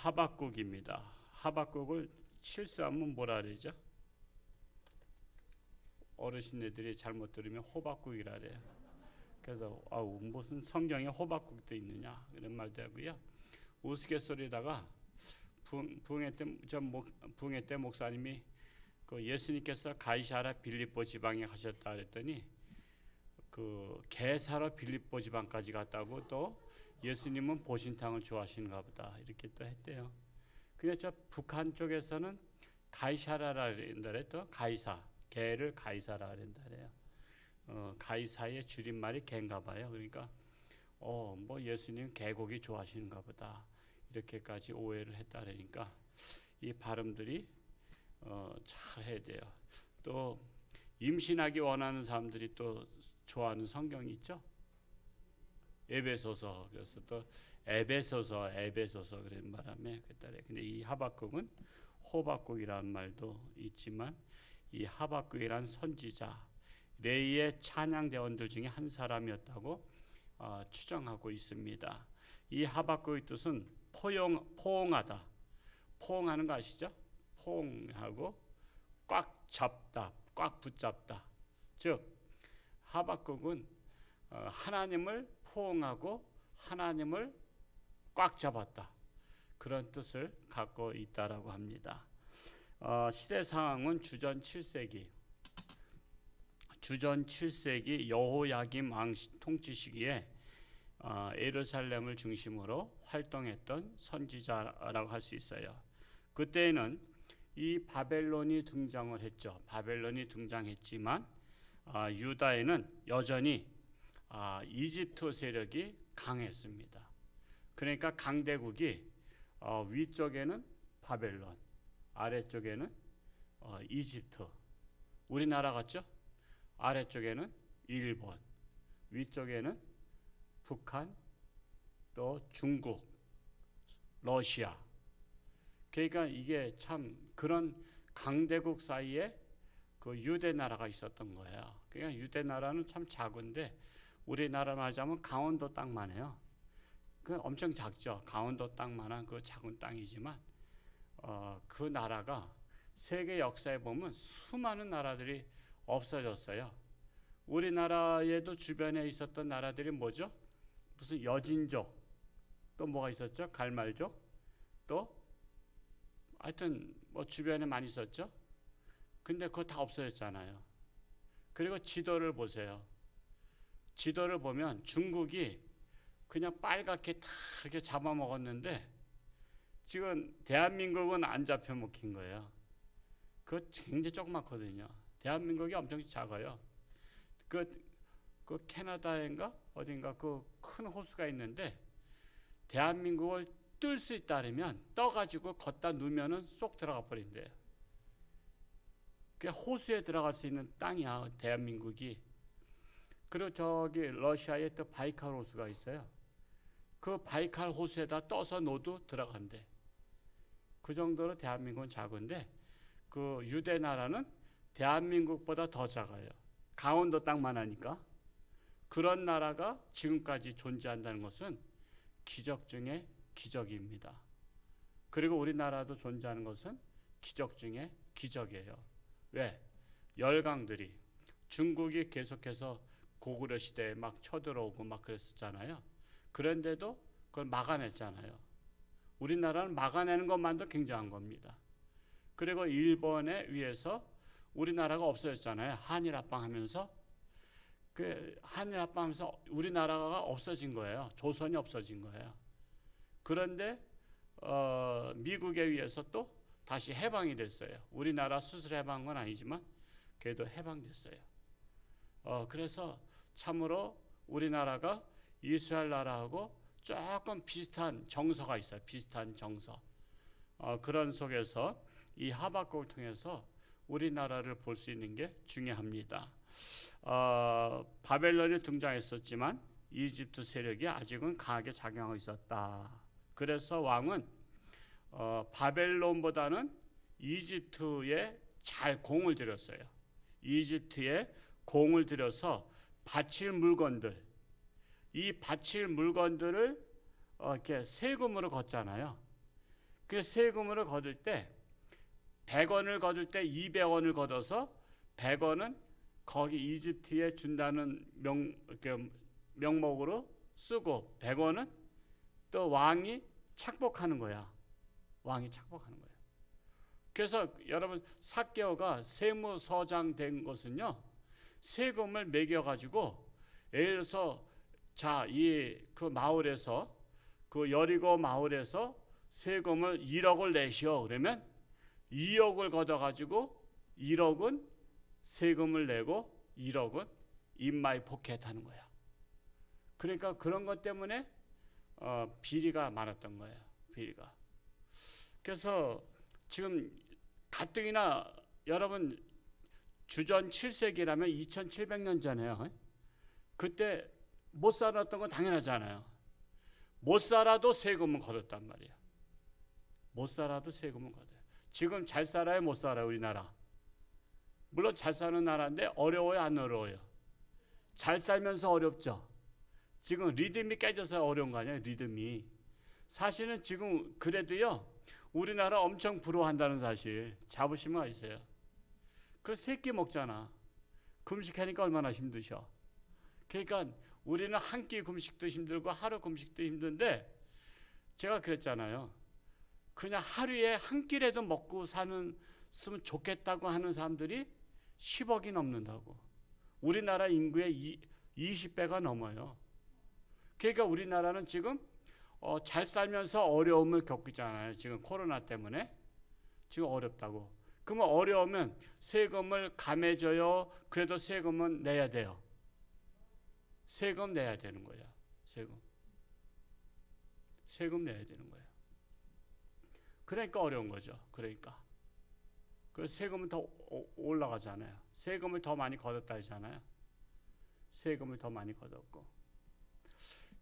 하박국입니다. 하박국을 실수하면 뭐라 그러죠? 어르신네들이 잘못 들으면 호박국이라 그래요. 그래서 무슨 성경에 호박국도 있느냐 이런 말도 하고요. 우스갯소리다가 부흥회 때 목사님이 그 예수님께서 가이사랴 빌립보 지방에 가셨다 그랬더니 그 게사라 빌립보 지방까지 갔다고 또 예수님은 보신탕을 좋아하시는가 보다 이렇게 또 했대요. 근데 저 북한 쪽에서는 가이사라라 그랬는데 또 가이사 개를 가이사라 그랬다 그래요. 가이사의 줄임말이 개인가 봐요. 그러니까 뭐 예수님 개고기 좋아하시는가 보다 이렇게까지 오해를 했다 그러니까 이 발음들이 잘 해야 돼요. 또 임신하기 원하는 사람들이 또 좋아하는 성경이 있죠. 에베소서. 그래서 또 에베소서 그런 바람에 그랬다래. 근데 이 하박국은 호박국이라는 말도 있지만 이 하박국이란 선지자 레이의 찬양 대원들 중에 한 사람이었다고 추정하고 있습니다. 이 하박국의 뜻은 포옹하다. 포옹하는 거 아시죠? 포옹하고 꽉 잡다, 꽉 붙잡다. 즉 하박국은 하나님을 포옹하고 하나님을 꽉 잡았다. 그런 뜻을 갖고 있다라고 합니다. 시대 상황은 주전 7세기 여호야김 왕 통치 시기에 예루살렘을 중심으로 활동했던 선지자라고 할 수 있어요. 그때에는 이 바벨론이 등장을 했죠. 바벨론이 등장했지만 유다에는 여전히 이집트 세력이 강했습니다. 그러니까 강대국이 위쪽에는 바벨론, 아래쪽에는 이집트, 우리나라 같죠? 아래쪽에는 일본, 위쪽에는 북한, 또 중국, 러시아. 그러니까 이게 참 그런 강대국 사이에 그 유대 나라가 있었던 거예요. 그러니까 유대 나라는 참 작은데 우리나라로 하자면 강원도 땅만 해요. 그 엄청 작죠. 강원도 땅만한 그 작은 땅이지만 그 나라가 세계 역사에 보면 수많은 나라들이 없어졌어요. 우리나라에도 주변에 있었던 나라들이 뭐죠? 무슨 여진족, 또 뭐가 있었죠? 갈말족, 또 하여튼 뭐 주변에 많이 있었죠. 근데 그거 다 없어졌잖아요. 그리고 지도를 보세요. 지도를 보면 중국이 그냥 빨갛게 다 이렇게 잡아먹었는데 지금 대한민국은 안 잡혀 먹힌 거예요. 그거 굉장히 조그맣거든요. 대한민국이 엄청 작아요. 그 캐나다인가 어딘가 그 큰 호수가 있는데 대한민국을 뜰 수 있다면 떠가지고 걷다 누면은 쏙 들어가 버린대요. 그 호수에 들어갈 수 있는 땅이야 대한민국이. 그리고 저기 러시아에 또 바이칼 호수가 있어요. 그 바이칼 호수에다 떠서 놓도 들어간대. 그 정도로 대한민국은 작은데 그 유대 나라는 대한민국보다 더 작아요. 강원도 땅만 하니까. 그런 나라가 지금까지 존재한다는 것은 기적 중에 기적입니다. 그리고 우리나라도 존재하는 것은 기적 중에 기적이에요. 왜? 열강들이 중국이 계속해서 고구려 시대에 막 쳐들어오고 막 그랬었잖아요. 그런데도 그걸 막아냈잖아요. 우리나라는 막아내는 것만도 굉장한 겁니다. 그리고 일본에 의해서 우리나라가 없어졌잖아요. 한일 합방하면서 그 한일 합방하면서 우리나라가 없어진 거예요. 조선이 없어진 거예요. 그런데 미국에 의해서 또 다시 해방이 됐어요. 우리나라 스스로 해방한 건 아니지만 그래도 해방됐어요. 그래서 참으로 우리나라가 이스라엘 나라하고 조금 비슷한 정서가 있어요. 비슷한 정서. 그런 속에서 이 하박국을 통해서 우리나라를 볼 수 있는 게 중요합니다. 바벨론이 등장했었지만 이집트 세력이 아직은 강하게 작용하고 있었다. 그래서 왕은 바벨론보다는 이집트에 잘 공을 들였어요. 이집트에 공을 들여서 바칠 물건들, 이 바칠 물건들을 이렇게 세금으로 걷잖아요. 그 세금으로 거둘 때 100원을 거둘 때 200원을 걷어서 100원은 거기 이집트에 준다는 명목으로 쓰고 100원은 또 왕이 착복하는 거야. 왕이 착복하는 거예요. 그래서 여러분 삭개오가 세무서장 된 것은요, 세금을 매겨가지고 예를 들어서 그 마을에서 그 여리고 마을에서 세금을 1억을 내시오. 그러면 2억을 걷어가지고 1억은 세금을 내고 1억은 인마이 포켓하는 거야. 그러니까 그런 것 때문에 비리가 많았던 거예요. 비리가. 그래서 지금 가뜩이나 여러분 주전 7세기라면 2700년 전에요. 그때 못 살았던 건 당연하잖아요. 못 살아도 세금은 걷었단 말이에요. 못 살아도 세금은 걷어요. 지금 잘 살아요, 못 살아요, 우리나라? 물론 잘 사는 나라인데 어려워요, 안 어려워요? 잘 살면서 어렵죠. 지금 리듬이 깨져서 어려운 거 아니에요, 리듬이. 사실은 지금 그래도요, 우리나라 엄청 부러워한다는 사실 자부심이 있어요. 그 새끼 먹잖아. 금식하니까 얼마나 힘드셔. 그러니까 우리는 한 끼 금식도 힘들고 하루 금식도 힘든데, 제가 그랬잖아요. 그냥 하루에 한 끼라도 먹고 사는 쓰면 좋겠다고 하는 사람들이 10억이 넘는다고. 우리나라 인구의 20배가 넘어요. 그러니까 우리나라는 지금 잘 살면서 어려움을 겪잖아요. 지금 코로나 때문에 지금 어렵다고. 그러면 어려우면 세금을 감해줘요. 그래도 세금은 내야 돼요. 세금 내야 되는 거야. 세금 내야 되는 거예요. 그러니까 어려운 거죠. 그러니까 그 세금은 더 올라가잖아요. 세금을 더 많이 걷었다 하잖아요. 세금을 더 많이 걷었고.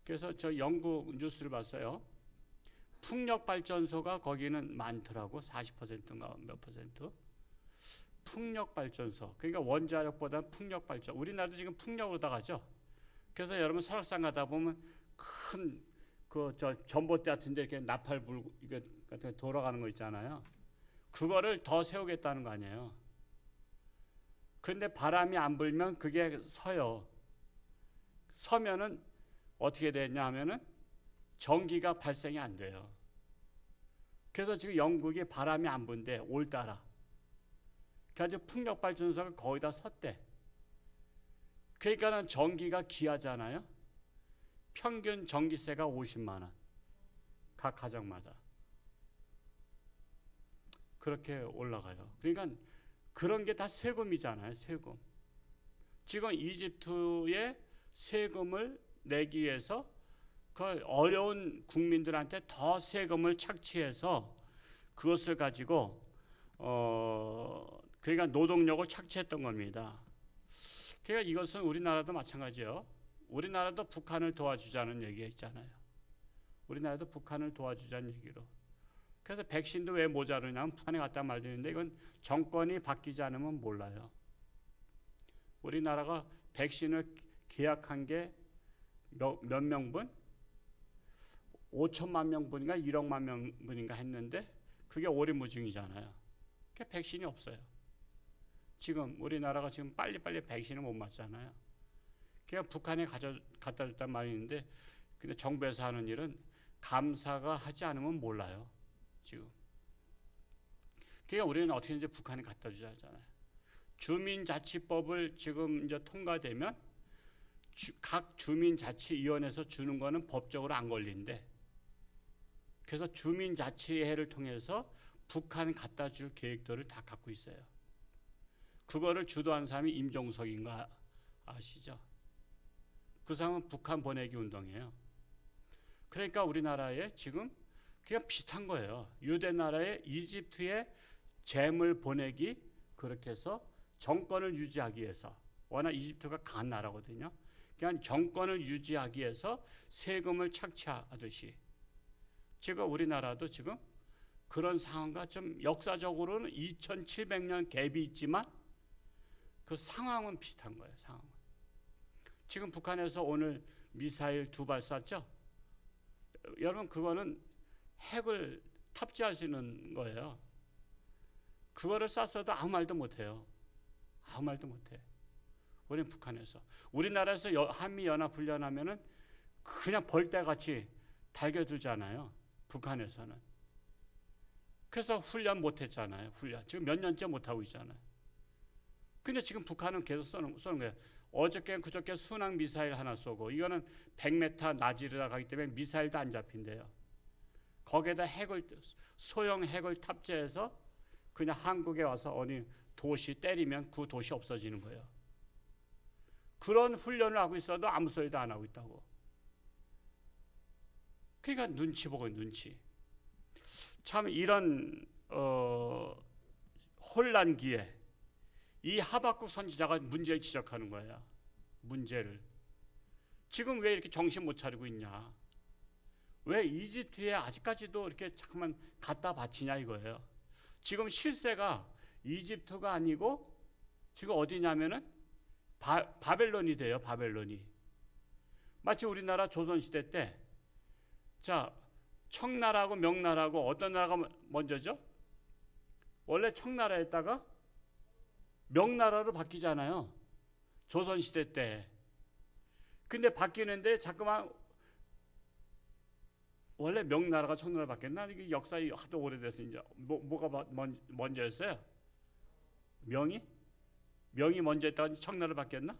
그래서 저 영국 뉴스를 봤어요. 풍력발전소가 거기는 많더라고. 40%인가 몇 퍼센트. 풍력발전소. 그러니까 원자력보다 풍력발전. 우리나라도 지금 풍력으로 다 가죠. 그래서 여러분 설악산 가다 보면 큰 전봇대 같은데 이렇게 나팔 불고 이게 같은 돌아가는 거 있잖아요. 그거를 더 세우겠다는 거 아니에요. 근데 바람이 안 불면 그게 서요. 서면은 어떻게 되냐 하면은 전기가 발생이 안 돼요. 그래서 지금 영국이 바람이 안 분대, 올따라. 그래서 풍력발전소가 거의 다 섰대. 그러니까는 전기가 귀하잖아요. 평균 전기세가 50만 원. 각 가정마다. 그렇게 올라가요. 그러니까 그런 게 다 세금이잖아요. 세금. 지금 이집트에 세금을 내기 위해서 그 어려운 국민들한테 더 세금을 착취해서 그것을 가지고 그러니까 노동력을 착취했던 겁니다. 그러니까 이것은 우리나라도 마찬가지예요. 우리나라도 북한을 도와주자는 얘기가 있잖아요. 우리나라도 북한을 도와주자는 얘기로. 그래서 백신도 왜 모자르냐면 북한에 갖다 말리는데 이건 정권이 바뀌지 않으면 몰라요. 우리나라가 백신을 계약한 게 몇 명분? 5천만 명분인가 1억만 명분인가 했는데 그게 오리무중이잖아요. 그게 백신이 없어요. 지금 우리나라가 지금 빨리빨리 백신을 못 맞잖아요. 그냥 북한에 갖다 줬단 말이 있는데 근데 정부에서 하는 일은 감사가 하지 않으면 몰라요. 지금. 그러니까 우리는 어떻게 이제 북한에 갖다 주자 하잖아요. 주민자치법을 지금 이제 통과되면 각 주민자치위원회에서 주는 거는 법적으로 안 걸린대. 그래서 주민자치회를 통해서 북한 갖다 줄 계획들을 다 갖고 있어요. 그거를 주도한 사람이 임종석인가 아시죠? 그 사람은 북한 보내기 운동이에요. 그러니까 우리나라에 지금 그냥 비슷한 거예요. 유대 나라의 이집트에 재물 보내기 그렇게 해서 정권을 유지하기 위해서 워낙 이집트가 강한 나라거든요. 그냥 정권을 유지하기 위해서 세금을 착취하듯이 지금 우리나라도 지금 그런 상황과 좀 역사적으로는 2700년 갭이 있지만 그 상황은 비슷한 거예요. 상황은. 지금 북한에서 오늘 미사일 2발 쐈죠? 여러분 그거는 핵을 탑재하시는 거예요. 그거를 쐈어도 아무 말도 못해요. 아무 말도 못해. 우리는 북한에서. 우리나라에서 한미연합훈련 하면은 그냥 벌떼같이 달겨들잖아요. 북한에서는. 그래서 훈련 못했잖아요. 훈련. 지금 몇 년째 못하고 있잖아요. 근데 지금 북한은 계속 쏘는 거예요. 어저께 그저께 순항 미사일 하나 쏘고, 이거는 100m 나지르다 가기 때문에 미사일도 안 잡힌대요. 거기에다 소형 핵을 탑재해서 그냥 한국에 와서 어느 도시 때리면 그 도시 없어지는 거예요. 그런 훈련을 하고 있어도 아무 소리도 안 하고 있다고. 그러니까 눈치 보고 눈치. 참 이런 혼란기에 이 하박국 선지자가 문제를 지적하는 거야. 문제를. 지금 왜 이렇게 정신 못 차리고 있냐. 왜 이집트에 아직까지도 이렇게 잠깐만 갖다 바치냐 이거예요. 지금 실세가 이집트가 아니고 지금 어디냐면은 바벨론이 돼요. 바벨론이. 마치 우리나라 조선시대 때, 자, 청나라하고 명나라하고 어떤 나라가 먼저죠? 원래 청나라였다가 명나라로 바뀌잖아요. 조선시대 때. 근데 바뀌는데 자꾸만 원래 명나라가 청나라로 바뀌었나? 이게 역사가 하도 오래돼서 이제 뭐가 먼저였어요? 명이 먼저 했다가 청나라로 바뀌었나?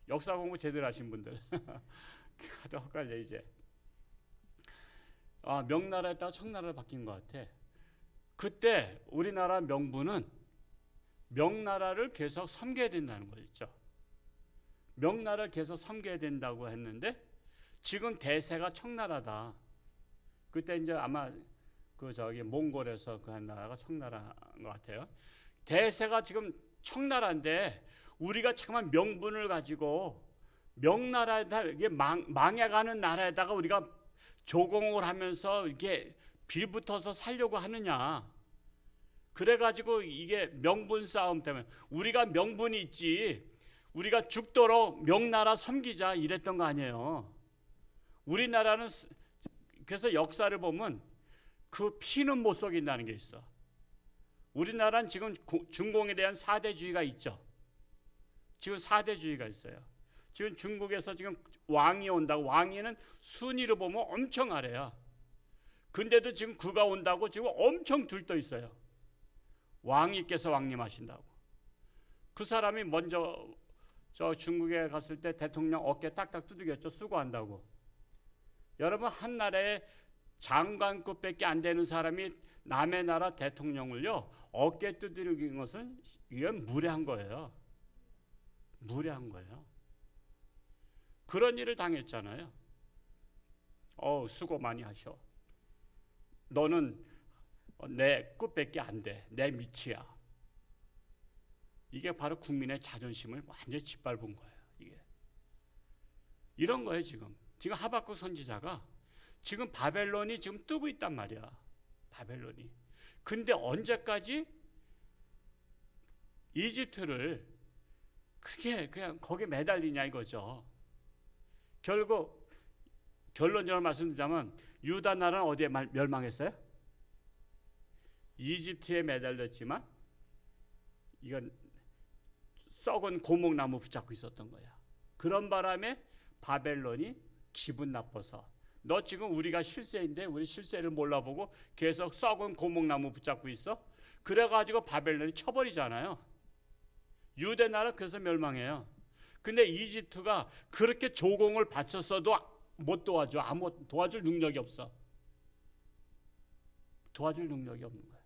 역사 공부 제대로 하신 분들. 하도 헷갈려 이제. 명나라였다가 청나라로 바뀐 것 같아. 그때 우리나라 명부는 명나라를 계속 섬겨야 된다는 거였죠. 명나라를 계속 섬겨야 된다고 했는데 지금 대세가 청나라다. 그때 이제 아마 몽골에서 그 한 나라가 청나라인 것 같아요. 대세가 지금 청나라인데 우리가 잠깐만 명분을 가지고 명나라에다 이게 망해가는 나라에다가 우리가 조공을 하면서 이렇게 빌붙어서 살려고 하느냐. 그래가지고 이게 명분 싸움 때문에 우리가 명분이 있지 우리가 죽도록 명나라 섬기자 이랬던 거 아니에요. 우리나라는 그래서 역사를 보면 그 피는 못 속인다는 게 있어. 우리나라는 지금 중공에 대한 사대주의가 있죠. 지금 사대주의가 있어요. 지금 중국에서 지금 왕이 온다고. 왕위는 순위로 보면 엄청 아래야. 근데도 지금 그가 온다고 지금 엄청 들떠 있어요. 왕위께서 왕림하신다고. 그 사람이 먼저 저 중국에 갔을 때 대통령 어깨 딱딱 두들겼죠. 수고한다고. 여러분, 한 나라에 장관급밖에 안 되는 사람이 남의 나라 대통령을요 어깨 두드리는 것은 이건 무례한 거예요. 무례한 거예요. 그런 일을 당했잖아요. 수고 많이 하셔. 너는 내 끝밖에 안 돼. 내 밑이야. 이게 바로 국민의 자존심을 완전히 짓밟은 거예요. 이게 이런 거예요. 지금 하박국 선지자가 지금 바벨론이 지금 뜨고 있단 말이야. 바벨론이. 근데 언제까지 이집트를 그렇게 그냥 거기에 매달리냐 이거죠. 결국 결론적으로 말씀드리자면 유다 나라는 어디에 멸망했어요? 이집트에 매달렸지만 이건 썩은 고목나무 붙잡고 있었던 거야. 그런 바람에 바벨론이 기분 나빠서 너 지금 우리가 실세인데 우리 실세를 몰라보고 계속 썩은 고목나무 붙잡고 있어? 그래가지고 바벨론이 쳐버리잖아요. 유대 나라 그래서 멸망해요. 근데 이집트가 그렇게 조공을 바쳤어도 못 도와줘. 아무 도와줄 능력이 없어. 도와줄 능력이 없는 거야.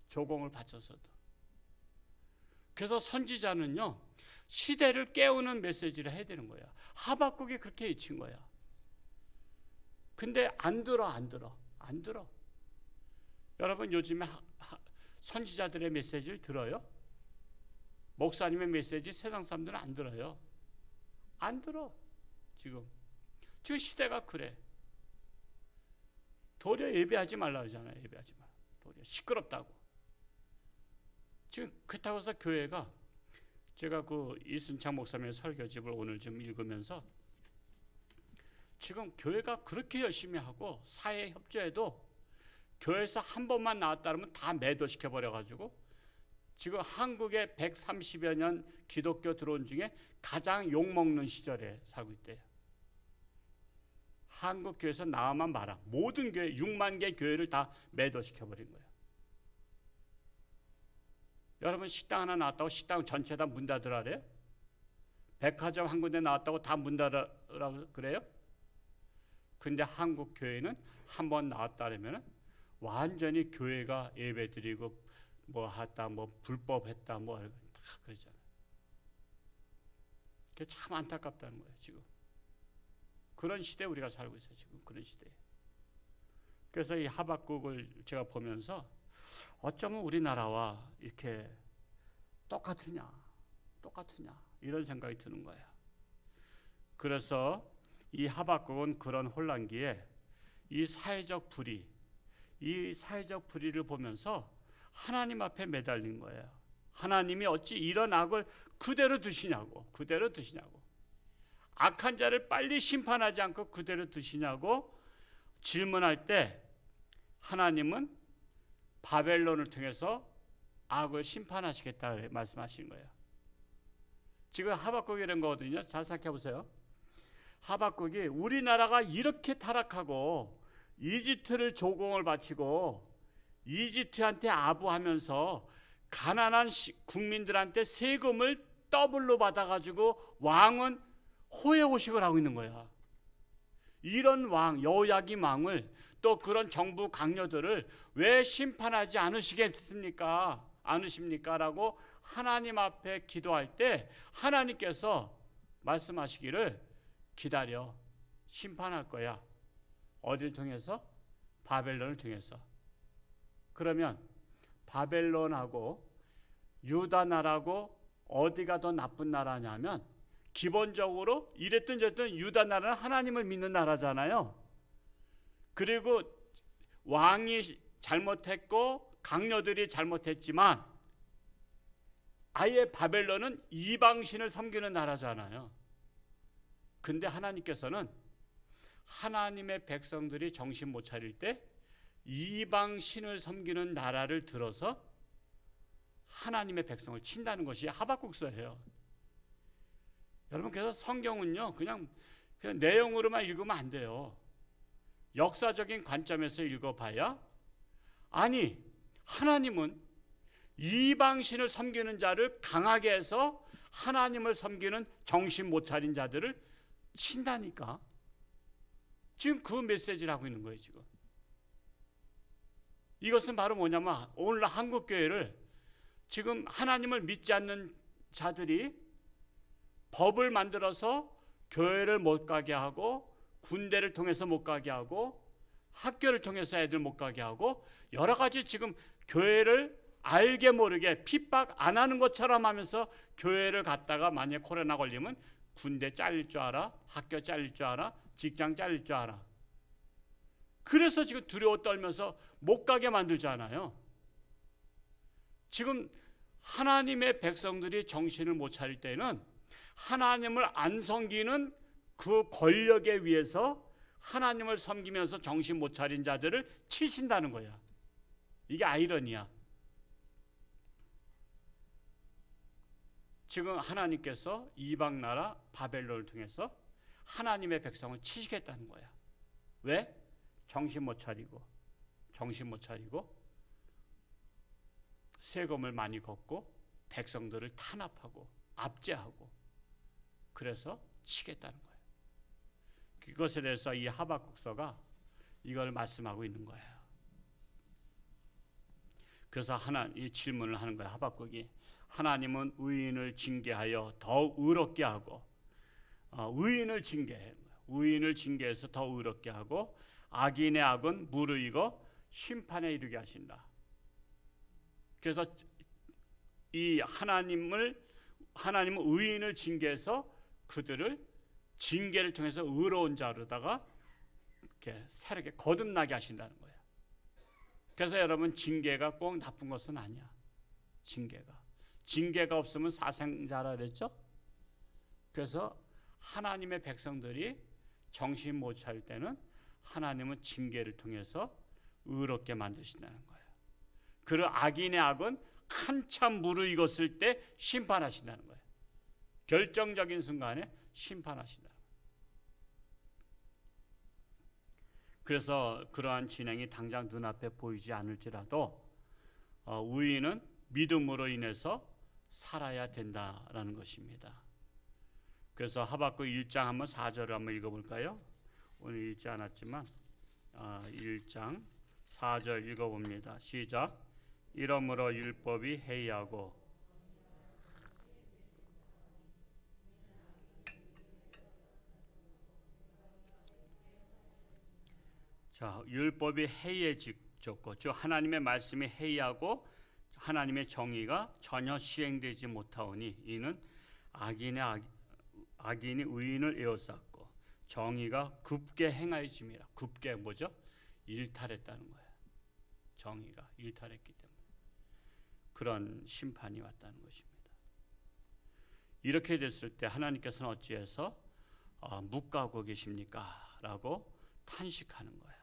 조공을 바쳤어도. 그래서 선지자는요 시대를 깨우는 메시지를 해야 되는 거야. 하박국이 그렇게 외친 거야. 근데 안 들어. 여러분 요즘에 선지자들의 메시지를 들어요? 목사님의 메시지 세상 사람들은 안 들어요. 안 들어. 지금 시대가 그래. 도리어 예배하지 말라 그러잖아요. 예배하지 말라. 도리어 시끄럽다고. 지금 그렇다고 해서 교회가 제가 그 이순창 목사님의 설교집을 오늘 좀 읽으면서 지금 교회가 그렇게 열심히 하고 사회 협조해도 교회에서 한 번만 나왔다 그러면 다 매도시켜 버려가지고 지금 한국에 130여 년 기독교 들어온 중에 가장 욕먹는 시절에 살고 있대요. 한국 교회에서 나와만 봐라. 모든 교회 6만 개 교회를 다 매도시켜 버린 거예요. 여러분 식당 하나 나왔다고 식당 전체 다 문 닫으라래요? 백화점 한 군데 나왔다고 다 문 닫으라고 그래요? 근데 한국 교회는 한 번 나왔다면 완전히 교회가 예배드리고 뭐 했다, 뭐 불법했다, 뭐 다 그러잖아요. 그게 참 안타깝다는 거예요. 지금 그런 시대에 우리가 살고 있어요. 지금 그런 시대에. 그래서 이 하박국을 제가 보면서 어쩌면 우리나라와 이렇게 똑같으냐 이런 생각이 드는 거예요. 그래서 이 하박국은 그런 혼란기에 이 사회적 불의를 보면서 하나님 앞에 매달린 거예요. 하나님이 어찌 이런 악을 그대로 두시냐고. 악한 자를 빨리 심판하지 않고 그대로 두시냐고 질문할 때 하나님은 바벨론을 통해서 악을 심판하시겠다 말씀하신 거예요. 지금 하박국이 이런 거거든요. 잘 생각해 보세요. 하박국이 우리나라가 이렇게 타락하고 이집트를 조공을 바치고 이집트한테 아부하면서 가난한 국민들한테 세금을 더블로 받아가지고 왕은 호해호식을 하고 있는 거야. 이런 왕, 여호야김 왕을 또 그런 정부 강요들을 왜 심판하지 않으시겠습니까? 라고 하나님 앞에 기도할 때 하나님께서 말씀하시기를 기다려, 심판할 거야. 어디를 통해서? 바벨론을 통해서. 그러면 바벨론하고 유다 나라고 어디가 더 나쁜 나라냐면 기본적으로 이랬든 저랬든 유다 나라는 하나님을 믿는 나라잖아요. 그리고 왕이 잘못했고 강요들이 잘못했지만 아예 바벨론은 이방신을 섬기는 나라잖아요. 근데 하나님께서는 하나님의 백성들이 정신 못 차릴 때 이방신을 섬기는 나라를 들어서 하나님의 백성을 친다는 것이 하박국서예요. 여러분, 그래서 성경은요 그냥 내용으로만 읽으면 안 돼요. 역사적인 관점에서 읽어봐야, 아니 하나님은 이방신을 섬기는 자를 강하게 해서 하나님을 섬기는 정신 못 차린 자들을 친다니까. 지금 그 메시지를 하고 있는 거예요. 지금 이것은 바로 뭐냐면 오늘 한국교회를 지금 하나님을 믿지 않는 자들이 법을 만들어서 교회를 못 가게 하고 군대를 통해서 못 가게 하고 학교를 통해서 애들 못 가게 하고 여러 가지 지금 교회를 알게 모르게 핍박 안 하는 것처럼 하면서 교회를 갔다가 만약에 코로나 걸리면 군대 잘릴 줄 알아, 학교 잘릴 줄 알아, 직장 잘릴 줄 알아. 그래서 지금 두려워 떨면서 못 가게 만들잖아요. 지금 하나님의 백성들이 정신을 못 차릴 때는 하나님을 안 섬기는 그 권력에 의해서 하나님을 섬기면서 정신 못 차린 자들을 치신다는 거야. 이게 아이러니야. 지금 하나님께서 이방 나라 바벨론을 통해서 하나님의 백성을 치시겠다는 거야. 왜? 정신 못 차리고 세금을 많이 걷고 백성들을 탄압하고 압제하고 그래서 치겠다는 거예요. 그것에 대해서 이 하박국서가 이걸 말씀하고 있는 거예요. 그래서 이 질문을 하는 거예요. 하박국이 하나님은 의인을 징계하여 더욱 의롭게 하고 의인을 징계해서 더 의롭게 하고 악인의 악은 무르익어 심판에 이르게 하신다. 그래서 이 하나님은 의인을 징계해서 그들을 징계를 통해서 의로운 자로다가 이렇게 새롭게 거듭나게 하신다는 거예요. 그래서 여러분, 징계가 꼭 나쁜 것은 아니야. 징계가 없으면 사생자라 그랬죠. 그래서 하나님의 백성들이 정신 못 차릴 때는 하나님은 징계를 통해서 의롭게 만드신다는 거예요. 그 악인의 악은 한참 무르익었을 때 심판하신다는 거예요. 결정적인 순간에 심판하신다. 그래서 그러한 진행이 당장 눈앞에 보이지 않을지라도 의인은 믿음으로 인해서 살아야 된다라는 것입니다. 그래서 하박국 1장 한번 4절을 한번 읽어볼까요? 오늘 읽지 않았지만 1장 4절 읽어봅니다. 시작. 이러므로 율법이 해이하고 자, 율법이 해이해졌고 즉 하나님의 말씀이 해이하고 하나님의 정의가 전혀 시행되지 못하오니 이는 악인이 의인을 에워쌌고 정의가 급게 행하여짐이라. 급게 뭐죠? 일탈했다는 거예요. 정의가 일탈했기 때문에 그런 심판이 왔다는 것입니다. 이렇게 됐을 때 하나님께서는 어찌해서 묵과하고 계십니까? 라고 탄식하는 거예요.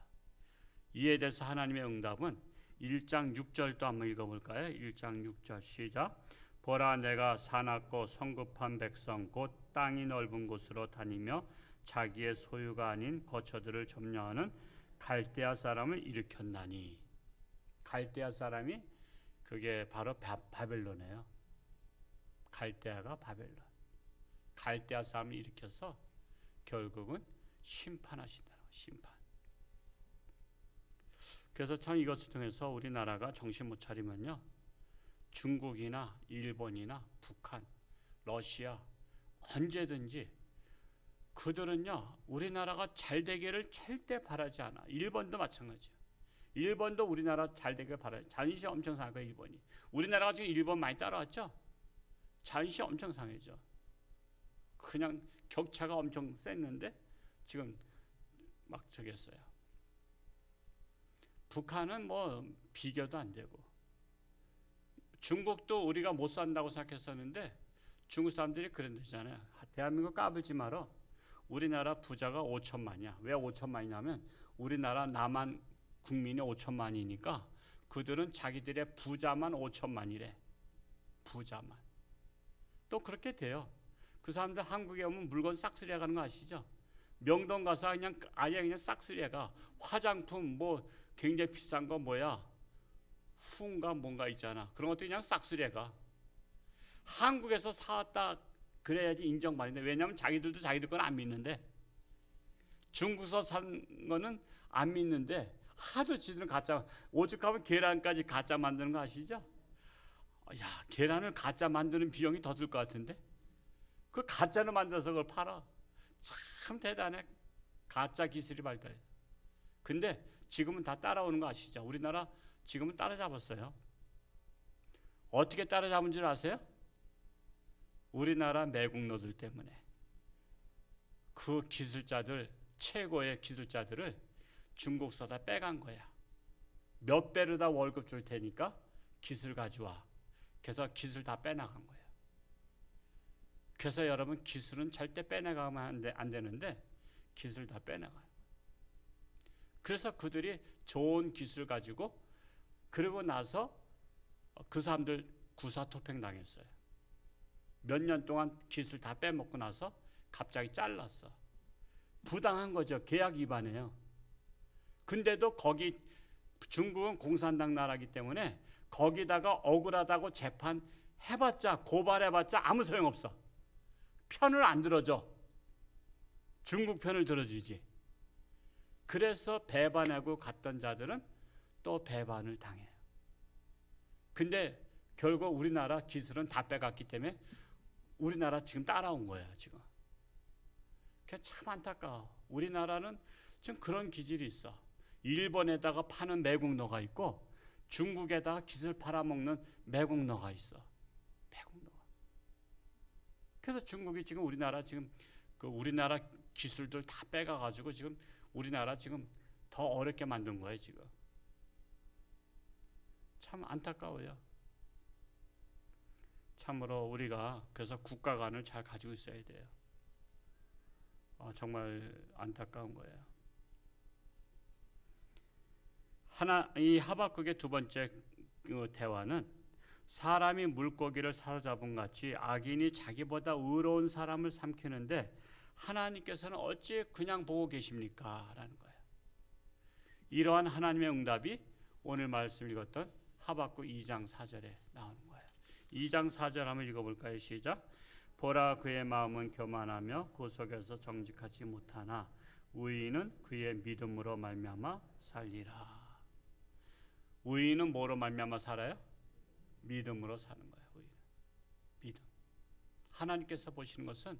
이에 대해서 하나님의 응답은 1장 6절도 한번 읽어볼까요? 1장 6절 시작. 보라 내가 사납고 성급한 백성 곧 땅이 넓은 곳으로 다니며 자기의 소유가 아닌 거처들을 점령하는 갈대아 사람을 일으켰나니. 갈대아 사람이 그게 바로 바벨론이에요. 갈대아가 바벨론. 갈대아 사람을 일으켜서 결국은 심판하신다는 거예요. 심판. 그래서 참 이것을 통해서 우리나라가 정신 못 차리면요, 중국이나 일본이나 북한, 러시아 언제든지 그들은요 우리나라가 잘 되기를 절대 바라지 않아. 일본도 마찬가지야. 일본도 우리나라 잘 되기를 바라요. 자존심 엄청 상할 거예요. 일본이. 우리나라가 지금 일본 많이 따라왔죠. 자존심 엄청 상해져. 그냥 격차가 엄청 셌는데 지금 막 저기 했어요. 북한은 뭐 비교도 안 되고, 중국도 우리가 못 산다고 생각했었는데 중국 사람들이 그런다잖아요. 대한민국 까불지 마라. 우리나라 부자가 5천만이야. 왜 5천만이냐면 우리나라 남한 국민이 5천만이니까 그들은 자기들의 부자만 5천만이래. 부자만. 또 그렇게 돼요. 그 사람들 한국에 오면 물건 싹쓸이해 가는 거 아시죠? 명동 가서 그냥 아예 그냥 싹쓸이해 가. 화장품 뭐 굉장히 비싼 거 뭐야? 후인가 뭔가 있잖아. 그런 것도 그냥 싹쓸이해 가. 한국에서 사왔다 그래야지 인정받는데, 왜냐하면 자기들도 자기들 건 안 믿는데, 중국에서 산 거는 안 믿는데 하도 지들은 가짜. 오죽하면 계란까지 가짜 만드는 거 아시죠? 야, 계란을 가짜 만드는 비용이 더 들 것 같은데 그 가짜로 만들어서 그걸 팔아. 참 대단해. 가짜 기술이 발달해. 근데 지금은 다 따라오는 거 아시죠? 우리나라 지금은 따라잡았어요. 어떻게 따라잡은 줄 아세요? 우리나라 매국노들 때문에. 그 기술자들, 최고의 기술자들을 중국서다 빼간 거야. 몇 배로 다 월급 줄 테니까 기술 가져와. 그래서 기술 다 빼나간 거야. 그래서 여러분, 기술은 절대 빼나가면 안 되는데 기술 다 빼나가요. 그래서 그들이 좋은 기술 가지고, 그러고 나서 그 사람들 구사토팽 당했어요. 몇 년 동안 기술 다 빼먹고 나서 갑자기 잘랐어. 부당한 거죠. 계약 위반이에요. 근데도 거기 중국은 공산당 나라이기 때문에 거기다가 억울하다고 재판해봤자, 고발해봤자 아무 소용없어. 편을 안 들어줘. 중국 편을 들어주지. 그래서 배반하고 갔던 자들은 또 배반을 당해요. 근데 결국 우리나라 기술은 다 빼갔기 때문에 우리나라 지금 따라온 거예요. 지금. 그게 참 안타까워. 우리나라는 지금 그런 기질이 있어. 일본에다가 파는 매국노가 있고 중국에다가 기술 팔아먹는 매국노가 있어. 매국노가. 그래서 중국이 지금 우리나라 지금 그 우리나라 기술들 다 빼가가지고 지금 우리나라 지금 더 어렵게 만든 거예요. 지금. 참 안타까워요. 참으로 우리가 그래서 국가관을 잘 가지고 있어야 돼요. 정말 안타까운 거예요. 이 하박국의 두 번째 대화는 사람이 물고기를 사로잡은 같이 악인이 자기보다 의로운 사람을 삼키는데 하나님께서는 어찌 그냥 보고 계십니까? 라는 거예요. 이러한 하나님의 응답이 오늘 말씀 읽었던 하박국 2장 4절에 나오는 거예요. 2장 4절 한번 읽어볼까요? 시작. 보라 그의 마음은 교만하며 그 속에서 정직하지 못하나 의인은 그의 믿음으로 말미암아 살리라. 의인은 뭐로 말미암아 살아요? 믿음으로 사는 거예요. 의인은. 믿음. 하나님께서 보시는 것은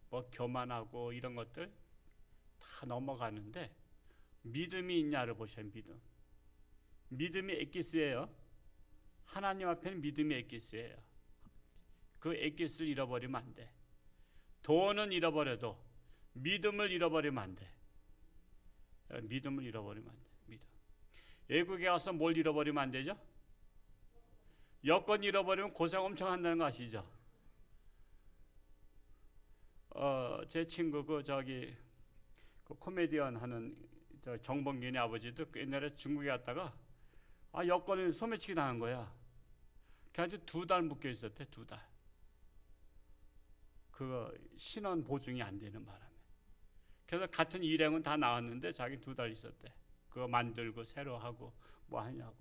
뭐 교만하고 이런 것들 다 넘어가는데 믿음이 있냐를 보셔요. 믿음이 엑기스예요. 하나님 앞에는 믿음이 엑기스예요. 그 엑기스를 잃어버리면 안 돼. 돈은 잃어버려도 믿음을 잃어버리면 안 돼. 믿음을 잃어버리면 안 돼. 믿음. 외국에 가서 뭘 잃어버리면 안 되죠? 여권 잃어버리면 고생 엄청 한다는 거 아시죠? 제 친구 그 코미디언 하는 정범균의 아버지도 옛날에 중국에 갔다가 여권을 소매치기 당한 거야. 그래가지고 2달 묶여 있었대. 2달. 그거 신원 보증이 안 되는 바람에. 그래서 같은 일행은 다 나왔는데 자기 2달 있었대. 그거 만들고 새로 하고 뭐 하냐고.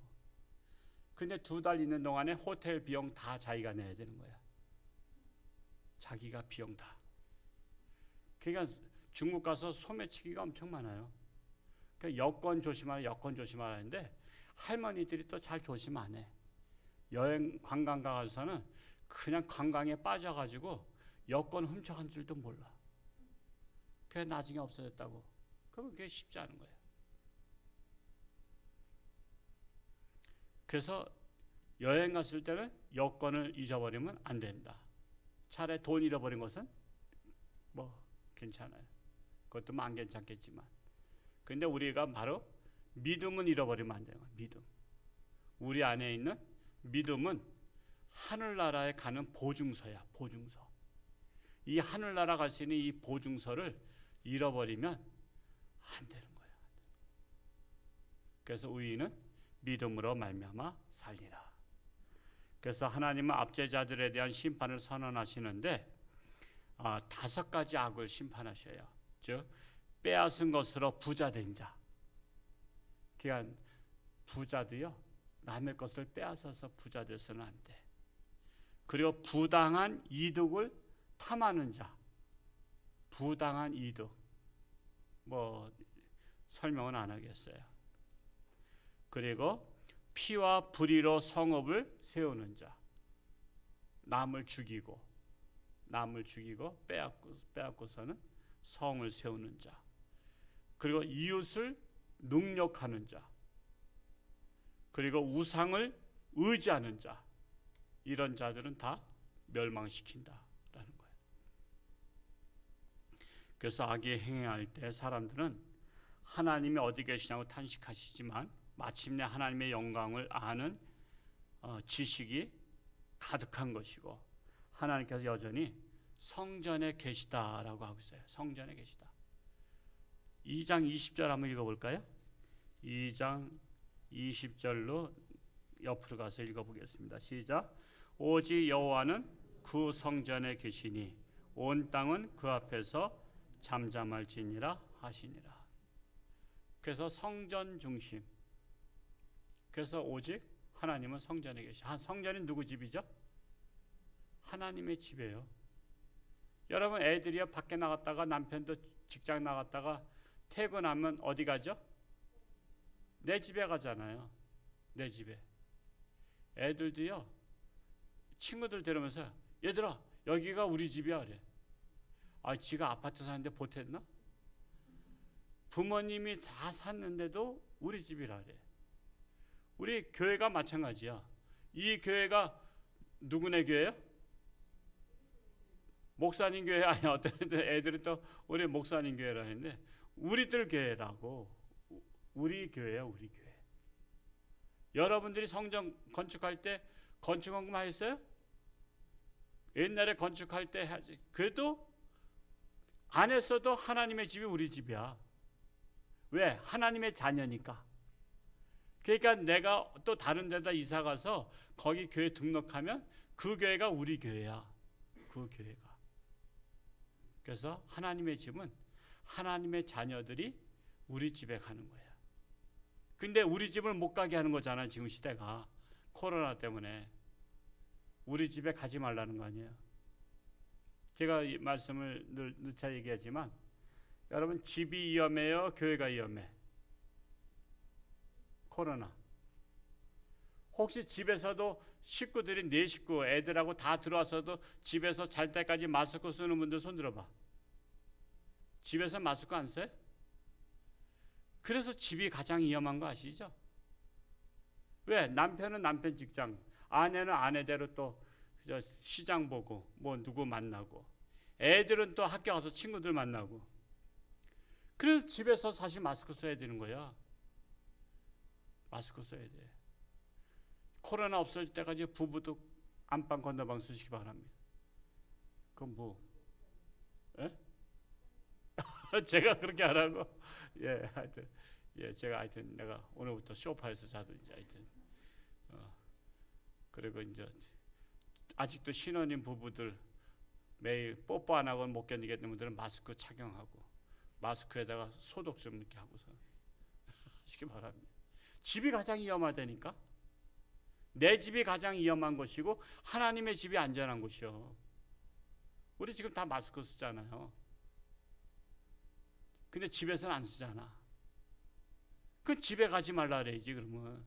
근데 2달 있는 동안에 호텔 비용 다 자기가 내야 되는 거야. 자기가 비용 다. 그러니까 중국 가서 소매치기가 엄청 많아요. 그러니까 여권 조심하라는데 할머니들이 또 잘 조심 안 해. 여행 관광 가서는 그냥 관광에 빠져가지고 여권 훔쳐간 줄도 몰라. 그래 나중에 없어졌다고. 그러면 그게 쉽지 않은 거예요. 그래서 여행 갔을 때는 여권을 잊어버리면 안 된다. 차라리 돈 잃어버린 것은 뭐 괜찮아요. 그것도 뭐 안 괜찮겠지만. 근데 우리가 바로 믿음은 잃어버리면 안 돼요. 믿음. 우리 안에 있는 믿음은 하늘나라에 가는 보증서야. 보증서. 이 하늘나라 갈 수 있는 이 보증서를 잃어버리면 안 되는 거예요. 그래서 의인은 믿음으로 말미암아 살리라. 그래서 하나님은 압제자들에 대한 심판을 선언하시는데 5가지 악을 심판하셔요. 즉 빼앗은 것으로 부자된 자. 그러니까 부자도요 남의 것을 빼앗아서 부자 돼서는 안 돼. 그리고 부당한 이득을 탐하는 자. 부당한 이득. 뭐 설명은 안 하겠어요. 그리고 피와 불의로 성읍을 세우는 자. 남을 죽이고 빼앗고서는 성을 세우는 자. 그리고 이웃을 능욕하는 자. 그리고 우상을 의지하는 자. 이런 자들은 다 멸망시킨다라는 거예요. 그래서 악이 행할 때 사람들은 하나님이 어디 계시냐고 탄식하시지만 마침내 하나님의 영광을 아는 지식이 가득한 것이고 하나님께서 여전히 성전에 계시다라고 하고 있어요. 성전에 계시다. 2장 20절 한번 읽어볼까요? 2장 20절로 옆으로 가서 읽어보겠습니다. 시작. 오직 여호와는 그 성전에 계시니 온 땅은 그 앞에서 잠잠할지니라 하시니라. 그래서 성전 중심. 그래서 오직 하나님은 성전에 계시다. 성전이 누구 집이죠? 하나님의 집이에요. 여러분 애들이요 밖에 나갔다가 남편도 직장 나갔다가 퇴근하면 어디 가죠? 내 집에 가잖아요. 내 집에. 애들도요 친구들 데려오면서 얘들아 여기가 우리 집이야 그래. 지가 아파트 사는데 보탰나? 부모님이 다 샀는데도 우리 집이라 그래. 우리 교회가 마찬가지야. 이 교회가 누구네 교회예요? 목사님 교회 아니 어떤 애들은 또 우리 목사님 교회라 했는데 우리들 교회라고. 우리 교회야 우리 교회. 여러분들이 성전 건축할 때 건축원금 하셨어요? 옛날에 건축할 때 하지. 그래도 안 했어도 하나님의 집이 우리 집이야. 왜? 하나님의 자녀니까. 그러니까 내가 또 다른 데다 이사 가서 거기 교회 등록하면 그 교회가 우리 교회야. 그 교회가. 그래서 하나님의 집은 하나님의 자녀들이 우리 집에 가는 거야. 근데 우리 집을 못 가게 하는 거잖아. 지금 시대가 코로나 때문에. 우리 집에 가지 말라는 거 아니에요. 제가 이 말씀을 늘 누차 얘기하지만 여러분, 집이 위험해요? 교회가 위험해? 코로나. 혹시 집에서도 식구들이 네 식구 애들하고 다 들어와서도 집에서 잘 때까지 마스크 쓰는 분들 손 들어봐. 집에서 마스크 안 써요? 그래서 집이 가장 위험한 거 아시죠? 왜? 남편은 남편 직장, 아내는 아내대로 또 시장 보고 뭐 누구 만나고, 애들은 또 학교 가서 친구들 만나고. 그래서 집에서 사실 마스크 써야 되는 거야. 마스크 써야 돼. 코로나 없어질 때까지 부부도 안방 건너방 쓰시기 바랍니다. 그건 뭐? 예? 제가 그렇게 하라고? 예, 하여튼, 제가 하여튼 내가 오늘부터 소파에서 자든지 하여튼, 그리고 이제 아직도 신혼인 부부들 매일 뽀뽀 안 하고 못 견디겠는 분들은 마스크 착용하고 마스크에다가 소독 좀 이렇게 하고서 하시기 바랍니다. 집이 가장 위험하다니까. 내 집이 가장 위험한 것이고 하나님의 집이 안전한 곳이요. 우리 지금 다 마스크 쓰잖아요. 근데 집에서는 안 쓰잖아. 그 집에 가지 말라 그래야지. 그러면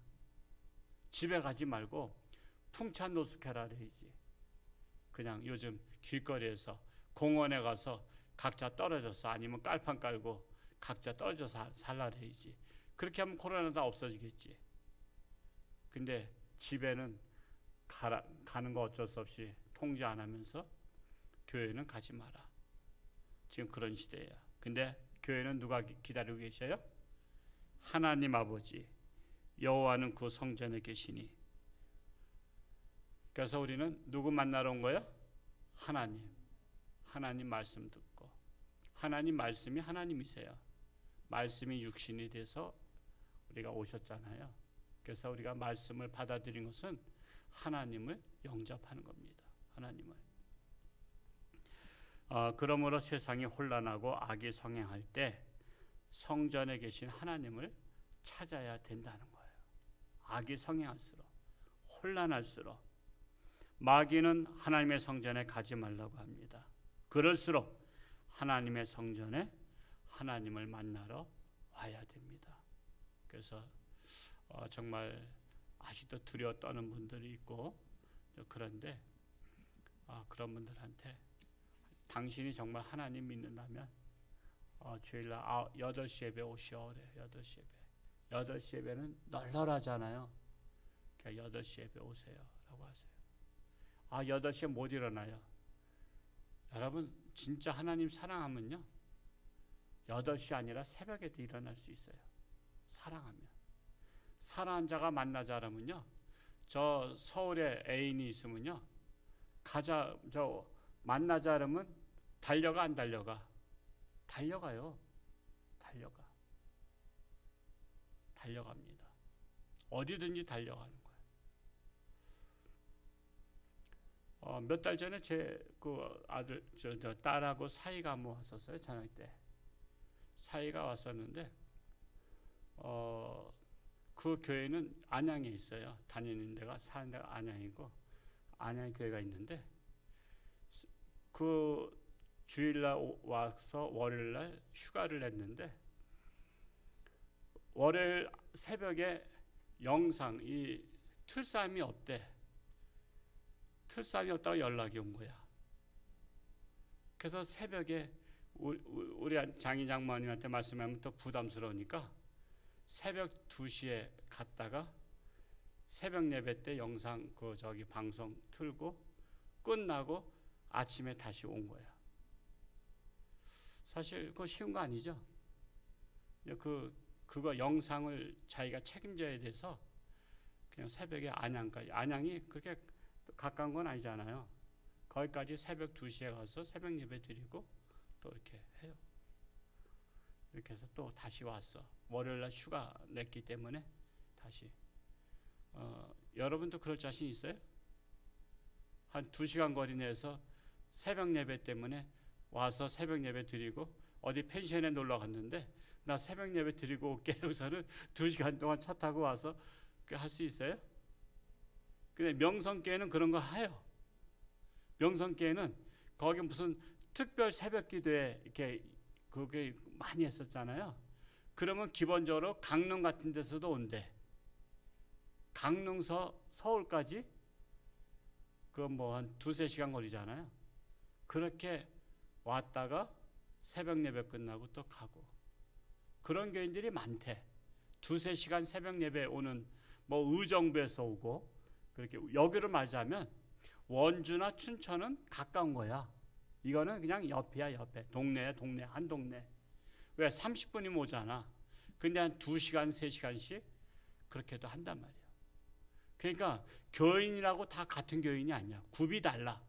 집에 가지 말고 풍찬 노숙해라 그래야지. 그냥 요즘 길거리에서 공원에 가서 각자 떨어져서, 아니면 깔판 깔고 각자 떨어져서 살라 그래야지. 그렇게 하면 코로나 다 없어지겠지. 근데 집에는 가는 거 어쩔 수 없이 통제 안 하면서 교회는 가지 마라. 지금 그런 시대야. 근데 교회는 누가 기다리고 계셔요? 하나님 아버지 여호와는 그 성전에 계시니. 그래서 우리는 누구 만나러 온 거예요? 하나님 말씀 듣고. 하나님 말씀이 하나님이세요. 말씀이 육신이 돼서 우리가 오셨잖아요. 그래서 우리가 말씀을 받아들인 것은 하나님을 영접하는 겁니다. 하나님을. 그러므로 세상이 혼란하고 악이 성행할 때 성전에 계신 하나님을 찾아야 된다는 거예요. 악이 성행할수록, 혼란할수록. 마귀는 하나님의 성전에 가지 말라고 합니다. 그럴수록 하나님의 성전에 하나님을 만나러 와야 됩니다. 그래서 정말 아직도 두려워 떠는 분들이 있고, 그런데 그런 분들한테 당신이 정말 하나님 믿는다면 주일날 8시 예배 오시오 그래. 8시 예배. 8시 예배는 널널하잖아요. 그러니까 8시 예배 오세요 라고 하세요. 8시에 못 일어나요. 여러분 진짜 하나님 사랑하면요, 8시 아니라 새벽에도 일어날 수 있어요. 사랑하면. 사랑한 자가 만나자 하면요, 저 서울에 애인이 있으면요, 만나자 하면 달려가 안 달려가? 달려가요. 달려갑니다. 어디든지 달려가는 거예요. 몇 달 전에 제 그 아들, 저 딸하고 사이가 한번 왔었어요. 저녁 때 사이가 왔었는데, 그 교회는 안양에 있어요. 다니는 데가, 사는 데가 안양이고, 안양 교회가 있는데, 그 주일날 와서 월요일날 휴가를 냈는데, 월요일 새벽에 영상, 이 틀싸움이 없대. 틀싸움이 없다고 연락이 온 거야. 그래서 새벽에 우리 장인 장모님한테 말씀하면 또 부담스러우니까 새벽 2시에 갔다가 새벽 예배 때 영상 방송 틀고 끝나고 아침에 다시 온 거야. 사실 그거 쉬운 거 아니죠. 그거 영상을 자기가 책임져야 돼서 그냥 새벽에 안양까지, 안양이 그렇게 가까운 건 아니잖아요. 거기까지 새벽 2시에 가서 새벽 예배 드리고 또 또 이렇게 해요. 이렇게 해서 또 다시 왔어. 월요일날 휴가 냈기 때문에 다시. 여러분도 그럴 자신 있어요? 한 2시간 거리 내에서 새벽 예배 때문에 와서 새벽 예배 드리고 어디 펜션에 놀러 갔는데 나 새벽 예배 드리고 올게 여기서는 2시간 동안 차 타고 와서 할 수 있어요? 근데 명성교회는 그런 거 해요. 명성교회는 거기 무슨 특별 새벽 기도회 이렇게 그게 많이 했었잖아요. 그러면 기본적으로 강릉 같은 데서도 온대. 강릉서 서울까지 그 뭐 한 2-3시간 거리잖아요. 그렇게 왔다가 새벽 예배 끝나고 또 가고 그런 교인들이 많대. 2-3시간 새벽 예배 오는 뭐 의정부에서 오고 그렇게 여기로 말하자면 원주나 춘천은 가까운 거야. 이거는 그냥 옆이야 옆에 동네야 동네 한 동네. 왜 30분이면 오잖아. 근데 한 2시간 3시간씩 그렇게도 한단 말이야. 그러니까 교인이라고 다 같은 교인이 아니야. 굽이 달라.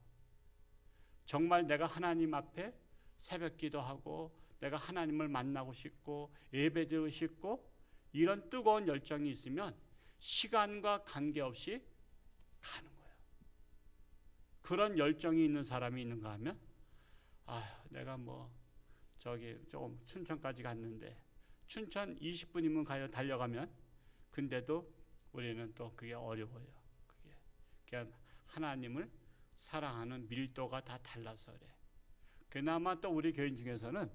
정말 내가 하나님 앞에 새벽 기도하고 내가 하나님을 만나고 싶고 예배드리고 싶고 이런 뜨거운 열정이 있으면 시간과 관계없이 가는 거예요. 그런 열정이 있는 사람이 있는가 하면 내가 뭐 저기 조금 춘천까지 갔는데 춘천 20분이면 가요. 달려가면. 근데도 우리는 또 그게 어려워요. 그게 그냥 하나님을 사랑하는 밀도가 다 달라서 그래. 그나마 또 우리 교인 중에서는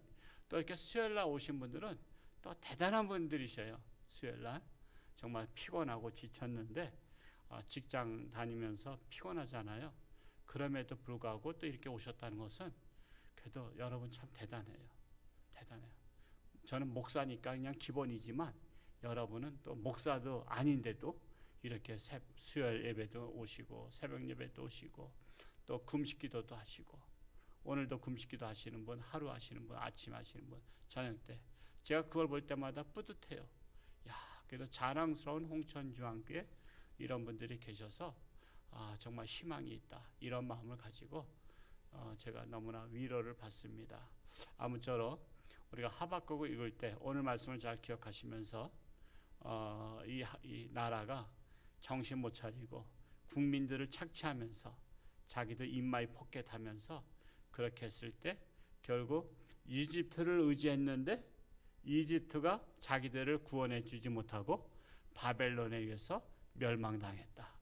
또 이렇게 수요일날 오신 분들은 또 대단한 분들이셔요. 수요일날 정말 피곤하고 지쳤는데 직장 다니면서 피곤하잖아요. 그럼에도 불구하고 또 이렇게 오셨다는 것은 그래도 여러분 참 대단해요. 대단해요. 저는 목사니까 그냥 기본이지만 여러분은 또 목사도 아닌데도 이렇게 수요일 예배도 오시고 새벽 예배도 오시고 또 금식기도도 하시고 오늘도 금식기도 하시는 분, 하루 하시는 분, 아침 하시는 분, 저녁 때 제가 그걸 볼 때마다 뿌듯해요. 야, 그래도 자랑스러운 홍천중앙교회 이런 분들이 계셔서 정말 희망이 있다 이런 마음을 가지고 제가 너무나 위로를 받습니다. 아무쪼록 우리가 하박국을 읽을 때 오늘 말씀을 잘 기억하시면서 이 나라가 정신 못 차리고 국민들을 착취하면서 자기들 입마이 포켓하면서 그렇게 했을 때 결국 이집트를 의지했는데 이집트가 자기들을 구원해 주지 못하고 바벨론에 의해서 멸망당했다.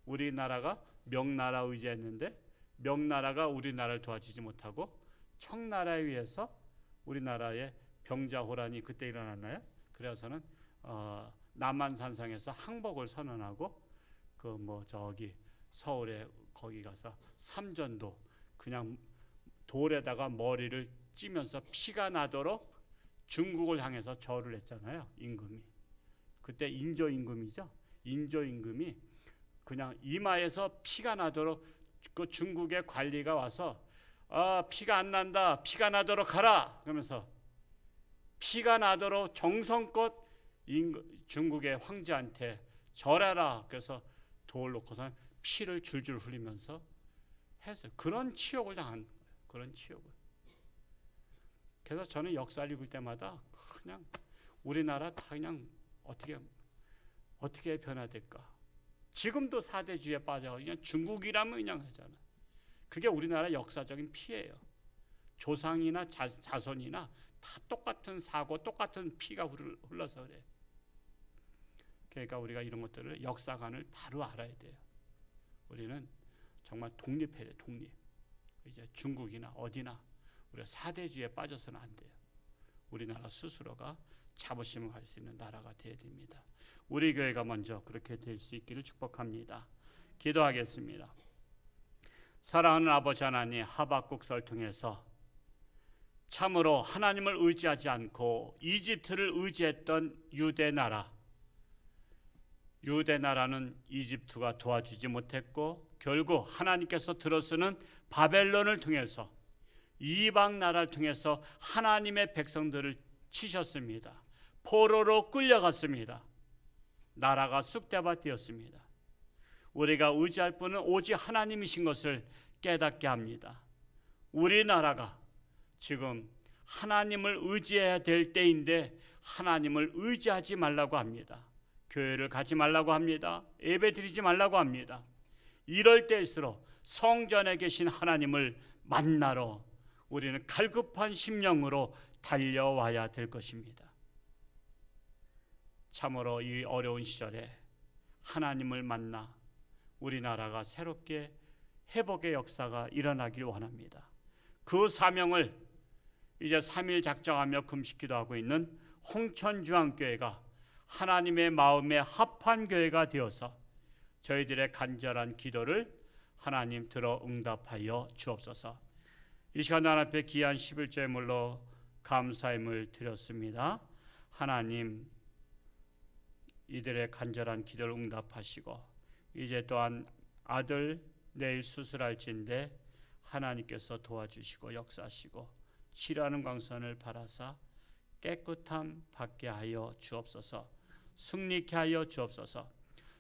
우리나라가 명나라 의지했는데 명나라가 우리나라를 도와주지 못하고 청나라에 의해서 우리나라의 병자호란이 그때 일어났나요? 그래서는 남한산성에서 항복을 선언하고 그 뭐 저기 서울에 거기 가서 삼전도 그냥 돌에다가 머리를 찌면서 피가 나도록 중국을 향해서 절을 했잖아요. 임금이 그때 인조 임금이죠. 인조 임금이 그냥 이마에서 피가 나도록 그 중국의 관리가 와서 피가 안 난다. 피가 나도록 하라. 그러면서 피가 나도록 정성껏 중국의 황제한테 절하라. 그래서 돌 놓고서 피를 줄줄 흘리면서 했어요. 그런 치욕을 당한 거예요. 그런 치욕을. 그래서 저는 역사를 읽을 때마다 그냥 우리나라 다 그냥 어떻게 변화될까. 지금도 사대주의에 빠져 그냥 중국이라면 그냥 하잖아. 그게 우리나라 역사적인 피해예요. 조상이나 자손이나 다 똑같은 사고, 똑같은 피가 흘러서 그래. 그러니까 우리가 이런 것들을 역사관을 바로 알아야 돼요. 우리는 정말 독립해야 돼. 독립. 이제 중국이나 어디나 우리가 사대주의에 빠져서는 안 돼요. 우리나라 스스로가 자부심을 가질 수 있는 나라가 되어야 됩니다. 우리 교회가 먼저 그렇게 될 수 있기를 축복합니다. 기도하겠습니다. 사랑하는 아버지 하나님, 하박국서를 통해서 참으로 하나님을 의지하지 않고 이집트를 의지했던 유대 나라는 이집트가 도와주지 못했고 결국 하나님께서 들어쓰는 바벨론을 통해서 이방 나라를 통해서 하나님의 백성들을 치셨습니다. 포로로 끌려갔습니다. 나라가 쑥대밭 되었습니다. 우리가 의지할 분은 오직 하나님이신 것을 깨닫게 합니다. 우리나라가 지금 하나님을 의지해야 될 때인데 하나님을 의지하지 말라고 합니다. 교회를 가지 말라고 합니다. 예배 드리지 말라고 합니다. 이럴 때일수록 성전에 계신 하나님을 만나러 우리는 갈급한 심령으로 달려와야 될 것입니다. 참으로 이 어려운 시절에 하나님을 만나 우리나라가 새롭게 회복의 역사가 일어나길 원합니다. 그 사명을 이제 3일 작정하며 금식기도하고 있는 홍천중앙교회가 하나님의 마음에 합한 교회가 되어서 저희들의 간절한 기도를 하나님 들어 응답하여 주옵소서. 이 시간 하나님 앞에 귀한 11제물로 감사함을 드렸습니다. 하나님 이들의 간절한 기도를 응답하시고 이제 또한 아들 내일 수술할진데 하나님께서 도와주시고 역사하시고 치료하는 광선을 바라사 깨끗함 받게 하여 주옵소서. 승리케 하여 주옵소서.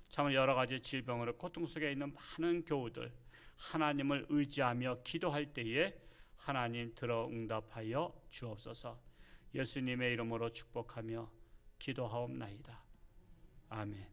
참 여러 가지 질병으로 고통 속에 있는 많은 교우들 하나님을 의지하며 기도할 때에 하나님 들어 응답하여 주옵소서. 예수님의 이름으로 축복하며 기도하옵나이다. 아멘.